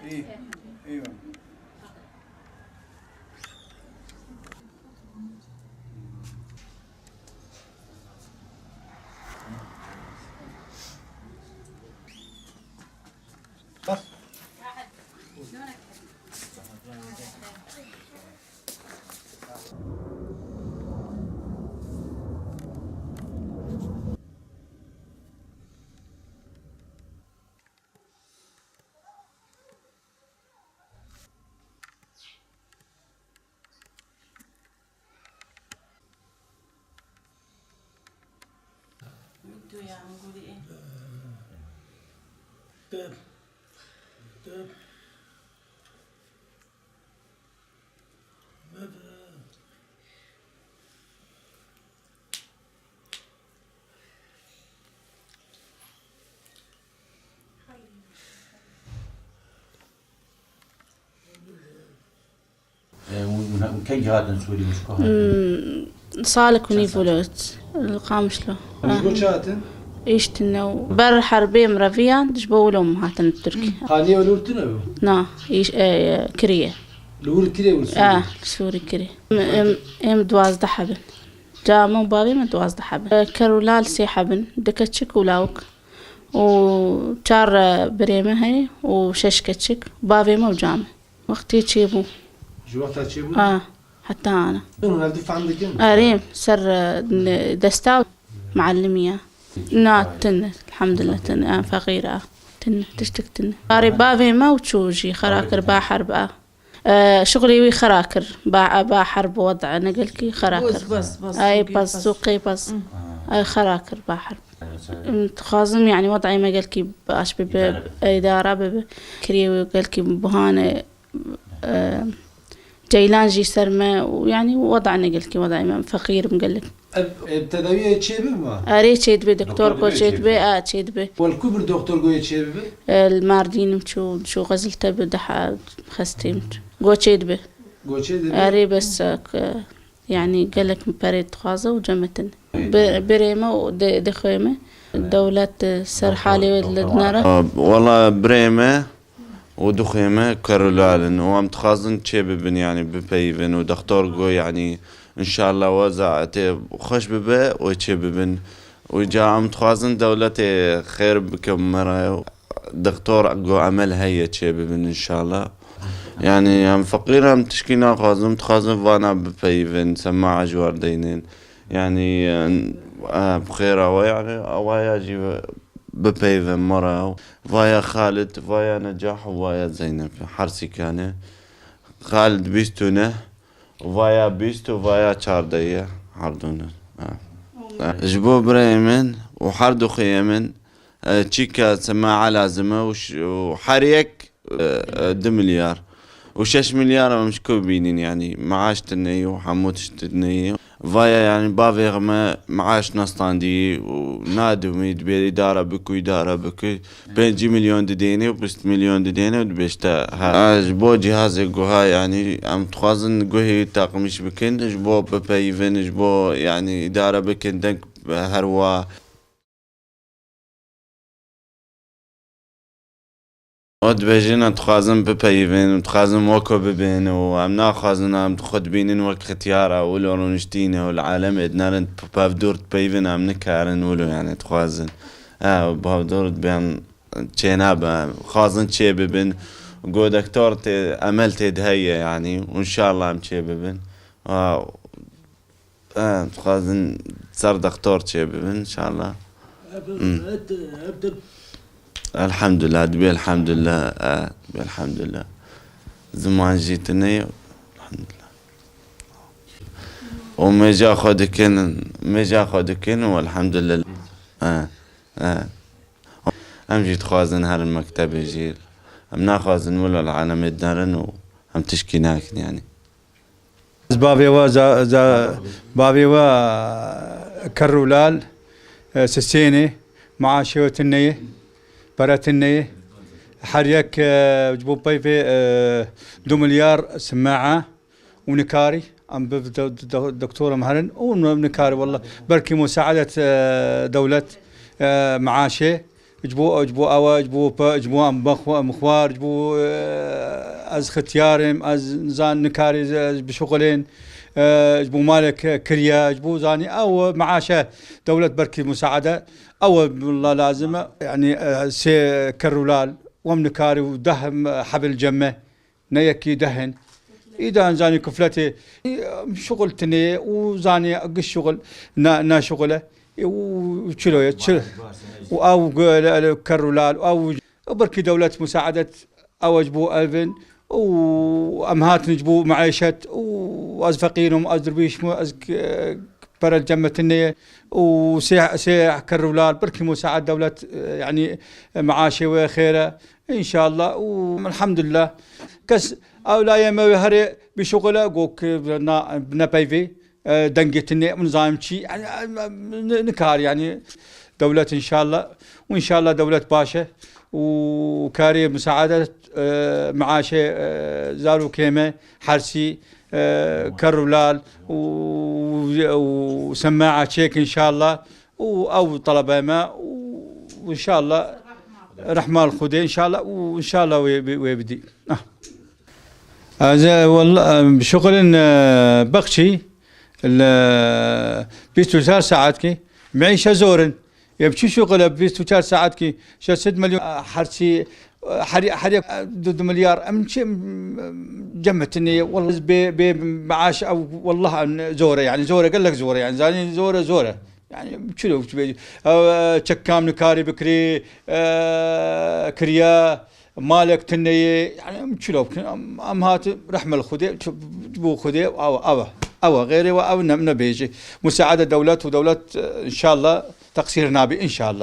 ايه ايوه. طيب طيب من كي جهاد سوري مشكوها؟ صالك ونيفولوت القامشلو مش شاتن إيشتنا بر حربي مرافيان تجبولهم هاتن التركي خالية ولا ولتنا نا إيش كريه الأول كده ولا سوري كريه إم دواز دحبن جامو بابي من دواز دحبن كرولال سيحبن دكتشك ولاوك وشار بريمة هاي وششكتشك بابي مو جامع وقتي تشيبو شو وقتها تشيبو؟ حتى أنا هالدف عندك انت؟ ريم سر دستاو معلمية تن الحمد لله تن فقيرة تن تشتك تن قاري بافي ما وتشوجي خراكر باحر بقى شغلي وي خراكر باحر بوضع نقلكي خراكر بس اي بس سوقي بس اي خراكر باحر خازم يعني وضعي ما قالكي باش بإدارة كريوي قالكي بهانة جيلانجي سرمة ويعني وضعنا قلت وضعي فقير مقلك. ابتدائية تشيبه ما؟ أريد شيد بي دكتور كو شيد بي شيد بي. والكبر دكتور كو تشيبه؟ الماردين شو غزلته بدح خستيم كو شيد بي. كو شيد بي. أريد بس يعني قالك بريد خازة وجمتن. بريمة ودخيمة دولة سرحالي ولدنارة. والله بريمة ودخيمة كارولالن وام تخازن تشيببن يعني ببيبن ودكتور جو يعني ان شاء الله وزعته خوش ببه وتشيببن وجا عم تخازن دولتي خير بكم مرة دكتور جو عمل هي تشيببن ان شاء الله يعني هم فقير هم تشكينا خازن تخازن وانا ببيبن سماعة جوار دينين يعني بخير ويعني أوايا جي ببيفن مرة ويا خالد ويا نجاح ويا زينب حرسي كان خالد بيستونه ويا بيستو ويا شاردية حردونا جبو بريمن وحردو خيمن تشيكا سماعة لازمة وحريك 2 مليار و6 مليار مش كوبينين يعني معاش تني وحموتش تني فايا يعني بافيغ ما معاش نستاندي ونادي وميد بإدارة بكو إدارة بكو بين 10 مليون ديني وبست مليون ديني ودبشتا جبو جهاز جوها يعني عم تخازن جوهي تاقمش بكن جبو ببايفن جبو يعني إدارة بكن دنك هروا ود بيجينا تخازن ببيفن وتخازن وكو ببين وعم ناخذن عم تخد بينن وقت ختيارة ولو رونشتينه والعالم ادنا بافدور بيفن عم نكارن ولو يعني تخازن بافدور بين تشينابا خازن تشي ببن وقو دكتور عملت هي يعني وان شاء الله عم تشي ببن تخازن صار دكتور تشي ببن ان شاء الله الحمد لله دبي الحمد لله الحمد لله زمان جيتني الحمد لله ومجا خودكن والحمد لله هم جيت خازن هر المكتب جيل هم ناخازن ولا العالم الدارن وهم تشكي ناكن يعني بابي كرولال سسيني مع شوتنيه براتني حريك جبو بيفي 2 مليار سماعة ونكاري أم دكتورة مهرن ونكاري والله بركي مساعدة دولة معاشي جبو أوا جبو با جبو مخوار جبو از ختيارم از نزان نكاري بشغلين جبو مالك كريا جبو زاني أو معاشه دولة بركي مساعدة أو والله لازمة يعني سي كرولال ومنكاري ودهم حبل جمه نيكي دهن إذا زاني كفلتي شغل تني وزاني قش شغل نا شغله وشلو أو كرولال أو بركي دولة مساعدة أو جبو ألفن وأمهات نجبو معيشة وأزفقينهم أزدربيش برا الجمة النية وسيع كرولال بركي مساعد دولة يعني معاشي وخيرة إن شاء الله والحمد لله كس أو لا يما هري بشغله قوك بنبيفي دنقة النية منظام شيء يعني نكار يعني دولة إن شاء الله وإن شاء الله دولة باشا وكاري مساعدة معاشي زارو كيمة حرسي كرولال وسماعة شيك إن شاء الله أو طلبة ما وإن شاء الله رحمة الخدي إن شاء الله وإن شاء الله ويبدي والله بشغل بخشي بيستوشار ساعاتك معيشة زورن يبشي شغل بيستوشار ساعاتك شو 6 مليون حرسي حريق ضد مليار من شيء جمتني والله بمعاش او والله زوره يعني زوره قال لك زوره يعني زاني زوره يعني شنو شكام نكاري بكري كريا مالك تنيه يعني شنو امهات رحمه الخدي جبو خدي او غيره او نبيجي مساعده دولات ودولات ان شاء الله تقصير نابي ان شاء الله.